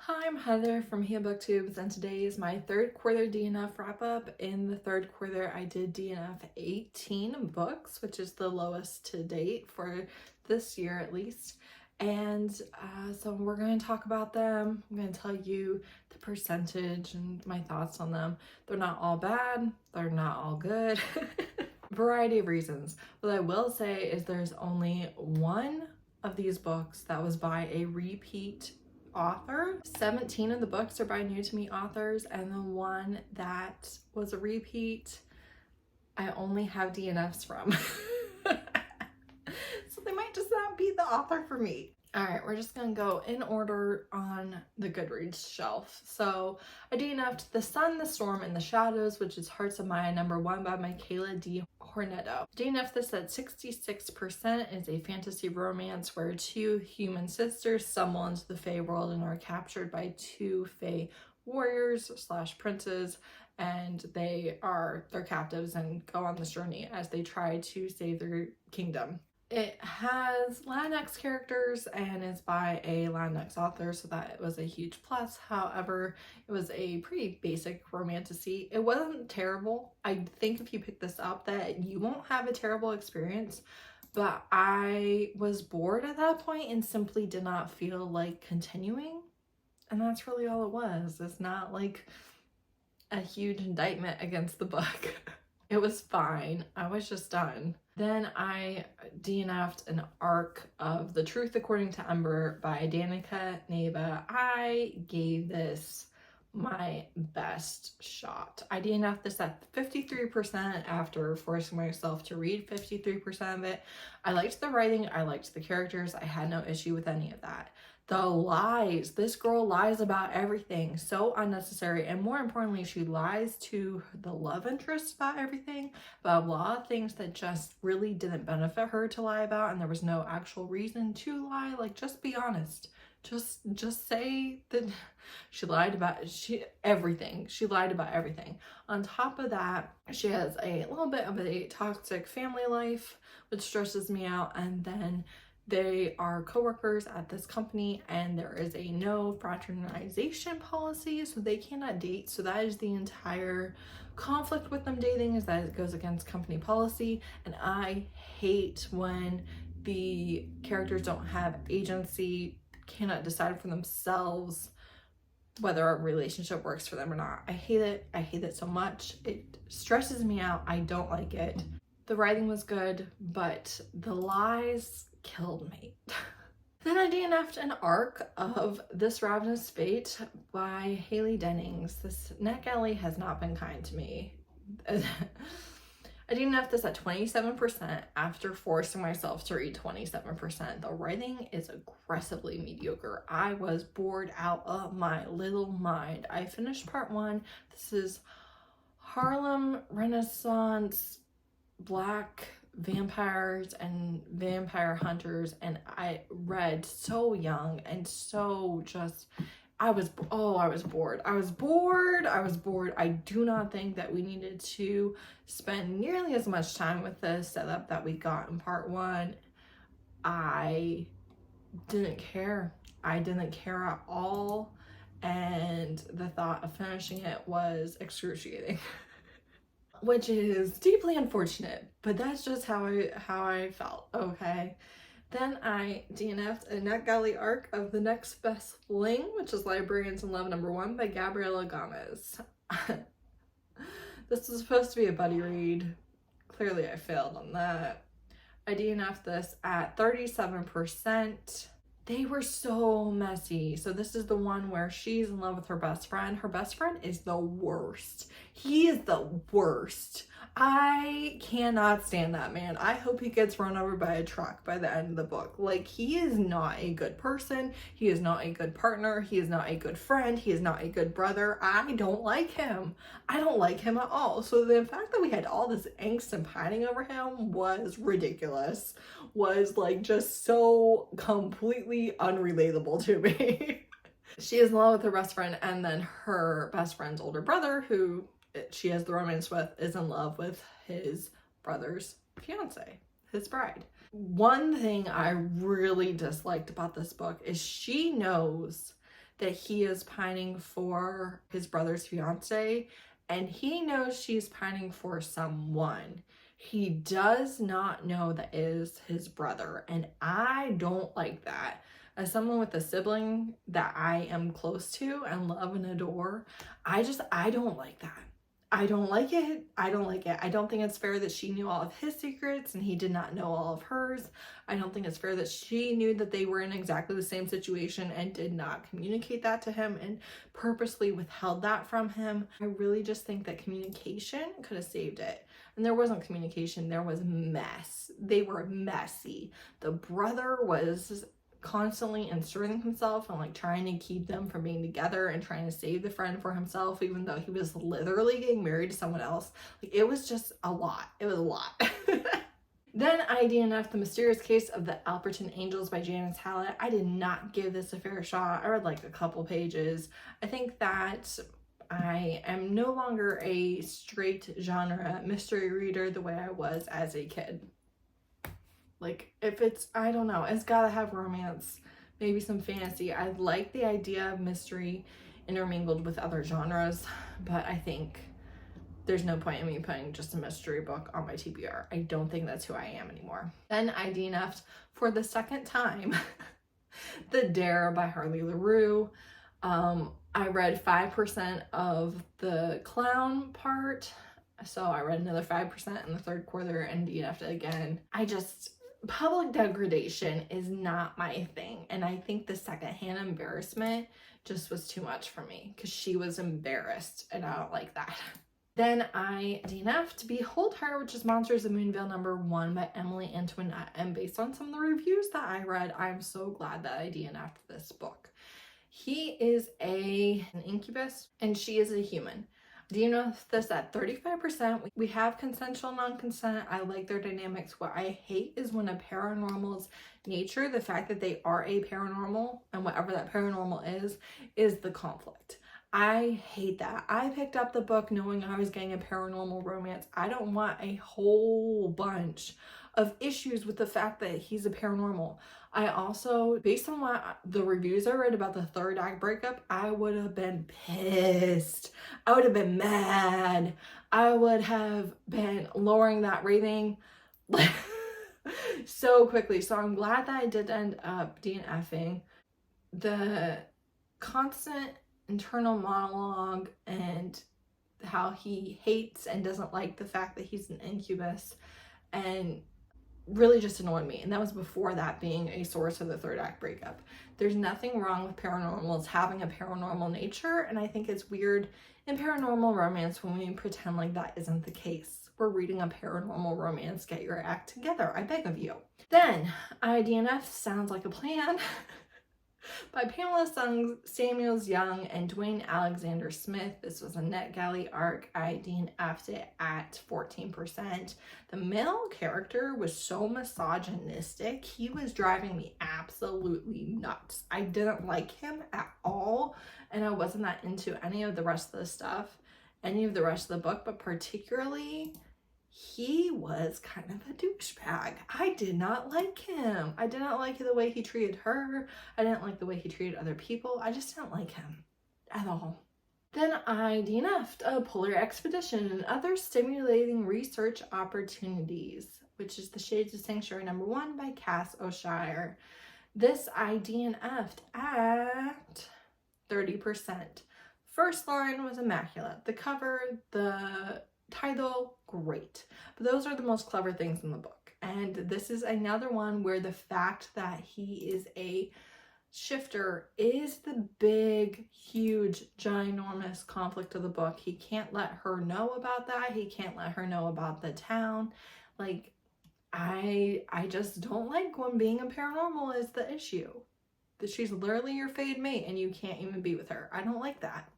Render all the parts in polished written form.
Hi, I'm Heather from booktubes, and today is my third quarter DNF wrap up. In the third quarter, I did DNF 18 books, which is the lowest to date for this year at least. And so we're going to talk about them. I'm going to tell you the percentage and my thoughts on them. They're not all bad, they're not all good. Variety of reasons. What I will say is there's only one of these books that was by a repeat author. 17 of the books are by new to me authors, and the one that was a repeat I only have DNFs from. So they might just not be the author for me. Alright, we're just gonna go in order on the Goodreads shelf. So I DNF'd The Sun, the Storm, and the Shadows, which is Hearts of Maya #1 by Michaela D. Hornetto. DNF this at 66%. Is a fantasy romance where two human sisters stumble into the Fae world and are captured by two Fae warriors / princes, and they're captives and go on this journey as they try to save their kingdom. It has Latinx characters and is by a Latinx author, so that was a huge plus. However, it was a pretty basic romantasy. It wasn't terrible. I think if you pick this up that you won't have a terrible experience, but I was bored at that point and simply did not feel like continuing. And that's really all it was. It's not like a huge indictment against the book. It was fine. I was just done. Then I DNF'd an arc of The Truth According to Ember by Danica Neva. I gave this my best shot. I DNF'd this at 53% after forcing myself to read 53% of it. I liked the writing, I liked the characters, I had no issue with any of that. The lies. This girl lies about everything. So unnecessary. And more importantly, she lies to the love interest about everything, about a lot of things that just really didn't benefit her to lie about, and there was no actual reason to lie. Like, just be honest. Just say that she lied about everything. She lied about everything. On top of that, she has a little bit of a toxic family life, which stresses me out. And then they are co-workers at this company, and there is a no fraternization policy, so they cannot date. So that is the entire conflict with them dating, is that it goes against company policy. And I hate when the characters don't have agency, cannot decide for themselves whether a relationship works for them or not. I hate it. I hate it so much. It stresses me out. I don't like it. The writing was good, but the lies killed me. Then I DNF'd an arc of This Ravenous Fate by Haley Dennings. This NetGalley has not been kind to me. I DNF'd this at 27% after forcing myself to read 27%. The writing is aggressively mediocre. I was bored out of my little mind. I finished part 1. This is Harlem Renaissance Black vampires and vampire hunters, and I read so young and so just I was bored. I do not think that we needed to spend nearly as much time with the setup that we got in part 1. I didn't care at all, and the thought of finishing it was excruciating. Which is deeply unfortunate, but that's just how I felt, okay? Then I DNF'd a NetGalley arc of The Next Best Fling, which is Librarians in Love #1 by Gabriela Gomez. This was supposed to be a buddy read. Clearly I failed on that. I DNF'd this at 37%. They were so messy. So this is the one where she's in love with her best friend. Her best friend is the worst. He is the worst. I cannot stand that man. I hope he gets run over by a truck by the end of the book. Like, he is not a good person. He is not a good partner. He is not a good friend. He is not a good brother. I don't like him. I don't like him at all. So the fact that we had all this angst and pining over him was ridiculous. Was like just so completely unrelatable to me. She is in love with her best friend, and then her best friend's older brother, who she has the romance with, is in love with his brother's fiance, his bride. One thing I really disliked about this book is she knows that he is pining for his brother's fiance, and he knows she's pining for someone. He does not know that is his brother, and I don't like that. As someone with a sibling that I am close to and love and adore, I don't like that. I don't like it. I don't like it. I don't think it's fair that she knew all of his secrets and he did not know all of hers. I don't think it's fair that she knew that they were in exactly the same situation and did not communicate that to him and purposely withheld that from him. I really just think that communication could have saved it. And there wasn't communication, there was mess. They were messy. The brother was constantly inserting himself and like trying to keep them from being together and trying to save the friend for himself, even though he was literally getting married to someone else. Like, it was just a lot. It was a lot. Then I DNF'd The Mysterious Case of the Alberton Angels by Janice Hallett. I did not give this a fair shot. I read like a couple pages. I think that I am no longer a straight genre mystery reader the way I was as a kid. Like, if it's, I don't know, it's gotta have romance, maybe some fantasy. I like the idea of mystery intermingled with other genres, but I think there's no point in me putting just a mystery book on my TBR. I don't think that's who I am anymore. Then I DNF'd for the second time The Dare by Harley LaRue. I read 5% of the clown part, so I read another 5% in the third quarter and DNF'd it again. Public degradation is not my thing, and I think the secondhand embarrassment just was too much for me because she was embarrassed and I don't like that. Then I DNF'd Behold Her, which is Monsters of Moonville #1 by Emily Antoinette, and based on some of the reviews that I read, I'm so glad that I DNF'd this book. He is an incubus and she is a human. DNF this at 35%. We have consensual non-consent. I like their dynamics. What I hate is when a paranormal's nature, the fact that they are a paranormal and whatever that paranormal is the conflict. I hate that. I picked up the book knowing I was getting a paranormal romance. I don't want a whole bunch of issues with the fact that he's a paranormal. I also, based on what the reviews I read about the third act breakup, I would have been pissed. I would have been mad. I would have been lowering that rating so quickly. So I'm glad that I did end up DNFing. The constant internal monologue and how he hates and doesn't like the fact that he's an incubus and really just annoyed me, and that was before that being a source of the third act breakup. There's nothing wrong with paranormals having a paranormal nature, and I think it's weird in paranormal romance when we pretend like that isn't the case. We're reading a paranormal romance, get your act together, I beg of you. Then I DNF Sounds Like a Plan by Pamela Samuels Young and Dwayne Alexander Smith. This was a NetGalley arc. I DNF'd it at 14%. The male character was so misogynistic. He was driving me absolutely nuts. I didn't like him at all, and I wasn't that into any of the rest of the stuff, any of the rest of the book, but particularly he was kind of a douchebag. I did not like him. I did not like the way he treated her. I didn't like the way he treated other people. I just didn't like him at all. Then I DNF'd A Polar Expedition and Other Stimulating Research Opportunities, which is The Shades of Sanctuary #1 by Cass O'Shire. This I DNF'd at 30%. First line was immaculate. The cover, the title, great. But those are the most clever things in the book. And this is another one where the fact that he is a shifter is the big, huge, ginormous conflict of the book. He can't let her know about that. He can't let her know about the town. Like, I just don't like when being a paranormal is the issue. That she's literally your fade mate and you can't even be with her. I don't like that.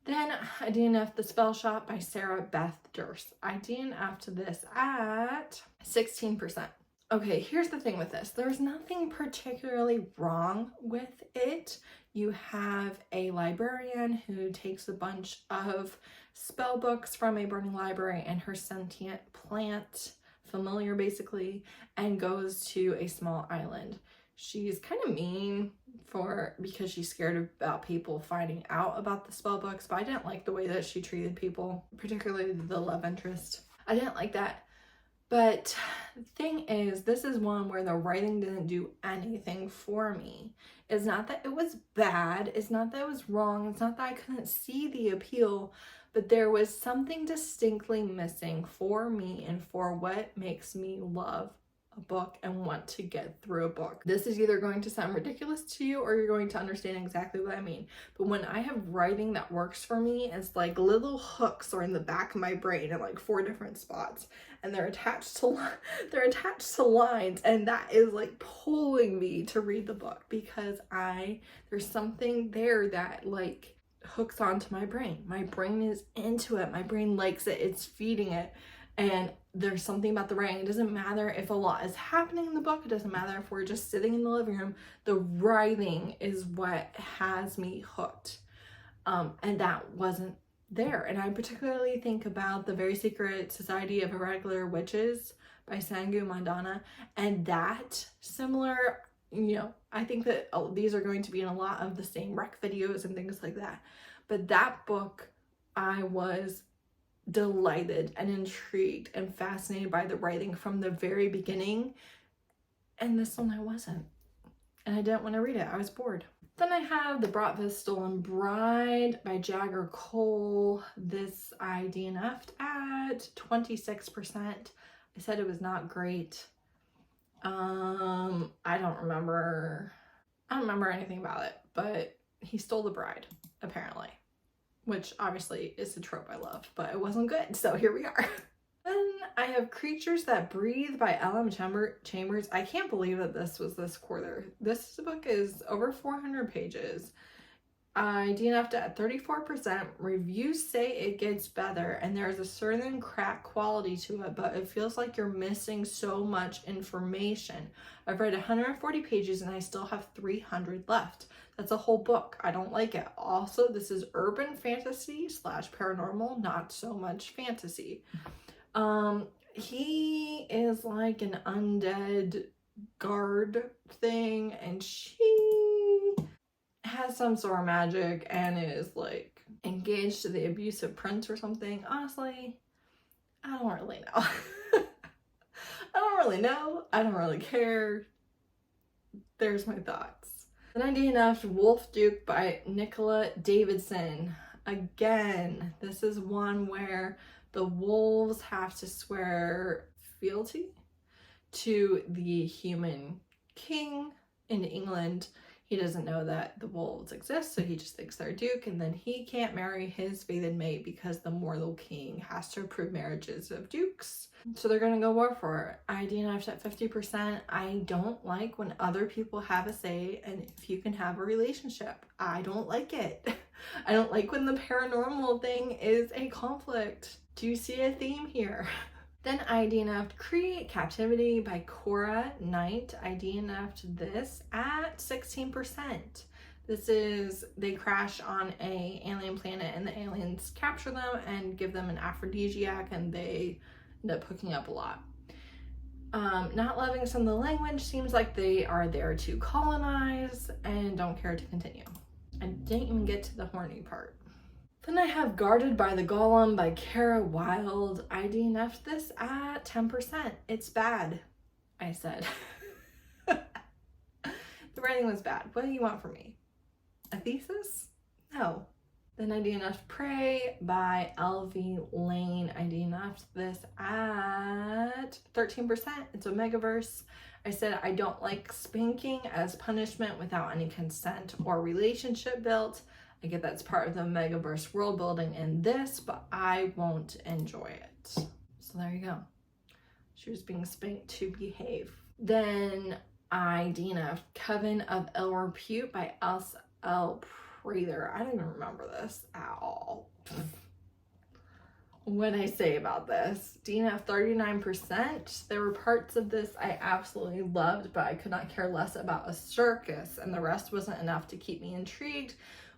Then I DNF'd The Spellshot by Sarah Beth Durst. I DNF'd this at 16%. Okay, here's the thing with this. There's nothing particularly wrong with it. You have a librarian who takes a bunch of spell books from a burning library and her sentient plant, familiar basically, and goes to a small island. She's kind of mean because she's scared about people finding out about the spell books, but I didn't like the way that she treated people, particularly the love interest. I didn't like that. But the thing is, this is one where the writing didn't do anything for me. It's not that it was bad. It's not that it was wrong. It's not that I couldn't see the appeal, but there was something distinctly missing for me and for what makes me love a book and want to get through a book. This is either going to sound ridiculous to you or you're going to understand exactly what I mean. But when I have writing that works for me, it's like little hooks are in the back of my brain in like 4 different spots, and they're attached to lines, and that is like pulling me to read the book because there's something there that like hooks onto my brain. My brain is into it. My brain likes it. It's feeding it. And there's something about the writing. It doesn't matter if a lot is happening in the book. It doesn't matter if we're just sitting in the living room. The writing is what has me hooked. And that wasn't there. And I particularly think about The Very Secret Society of Irregular Witches by Sangu Mandana. And that similar, I think that these are going to be in a lot of the same rec videos and things like that. But that book, I was delighted and intrigued and fascinated by the writing from the very beginning, and this one I wasn't, and I didn't want to read it. I was bored. Then I have The Bratva's Stolen Bride by Jagger Cole. This I DNF'd at 26%. I said it was not great. I don't remember anything about it, but he stole the bride, apparently. Which obviously is a trope I love, but it wasn't good, so here we are. Then I have Creatures That Breathe by L.M. Chambers. I can't believe that this was this quarter. This book is over 400 pages. I DNF'd at 34%. Reviews say it gets better, and there's a certain crack quality to it, but it feels like you're missing so much information. I've read 140 pages and I still have 300 left. That's a whole book. I don't like it. Also, this is urban fantasy / paranormal, not so much fantasy. He is like an undead guard thing, and she has some sort of magic and is like engaged to the abusive prince or something. Honestly, I don't really know. I don't really care. There's my thoughts. Then I DNF'd Wolf Duke by Nicola Davidson. Again, this is one where the wolves have to swear fealty to the human king in England. He doesn't know that the wolves exist, so he just thinks they're duke, and then he can't marry his fated mate because the mortal king has to approve marriages of dukes. So they're gonna go war for it. I DNF'd at 50%. I don't like when other people have a say and if you can have a relationship. I don't like it. I don't like when the paranormal thing is a conflict. Do you see a theme here? Then I DNF'd Create Captivity by Cora Knight. I DNF'd this at 16%. This is, they crash on a alien planet and the aliens capture them and give them an aphrodisiac, and they end up hooking up a lot. Not loving some of the language. Seems like they are there to colonize and don't care to continue. I didn't even get to the horny part. Then I have Guarded by the Golem by Kara Wilde. I DNF'd this at 10%. It's bad, I said. The writing was bad. What do you want from me? A thesis? No. Then I DNF'd Prey by L.V. Lane. I DNF'd this at 13%. It's a megaverse. I said I don't like spanking as punishment without any consent or relationship built. I get that's part of the megaverse world building in this, but I won't enjoy it. So there you go. She was being spanked to behave. Then I DNF'd Coven of Ill Repute by S.L. Prather. I don't even remember this at all. What did I say about this? DNF 39%. There were parts of this I absolutely loved, but I could not care less about a circus, and the rest wasn't enough to keep me intrigued,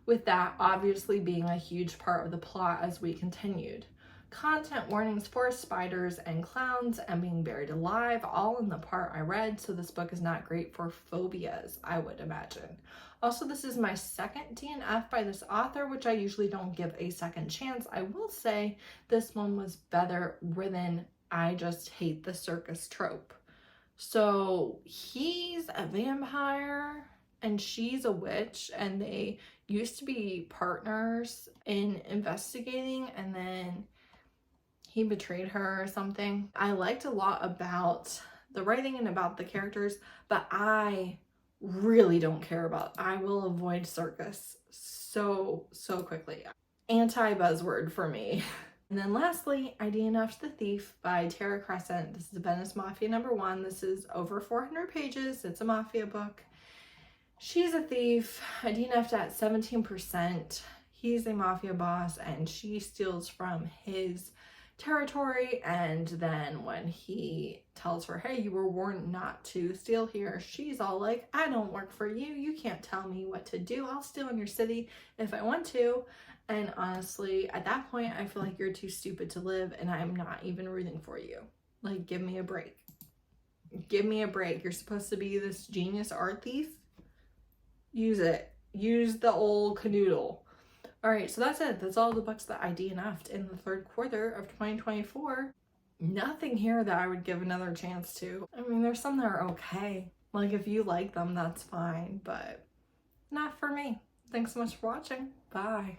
with that obviously being a huge part of the plot as we continued. Content warnings for spiders and clowns and being buried alive, all in the part I read, so this book is not great for phobias, I would imagine. Also, this is my second DNF by this author, which I usually don't give a second chance. I will say this one was better written. I just hate the circus trope. So he's a vampire and she's a witch, and they used to be partners in investigating, and then he betrayed her or something. I liked a lot about the writing and about the characters, but I really don't care about, I will avoid circus so quickly. Anti-buzzword for me. And then lastly, I DNF'd The Thief by Tara Crescent. This is Venice Mafia #1. This is over 400 pages. It's a mafia book. She's a thief. I DNF'd at 17%. He's a mafia boss and she steals from his territory, and then when he tells her, hey, you were warned not to steal here, she's all like, I don't work for you. You can't tell me what to do. I'll steal in your city if I want to. And honestly, at that point, I feel like you're too stupid to live and I'm not even rooting for you. Like, give me a break. Give me a break. You're supposed to be this genius art thief. Use it. Use the old canoodle. Alright, so that's it. That's all the books that I DNF'd in the third quarter of 2024. Nothing here that I would give another chance to. I mean, there's some that are okay. Like, if you like them, that's fine, but not for me. Thanks so much for watching. Bye.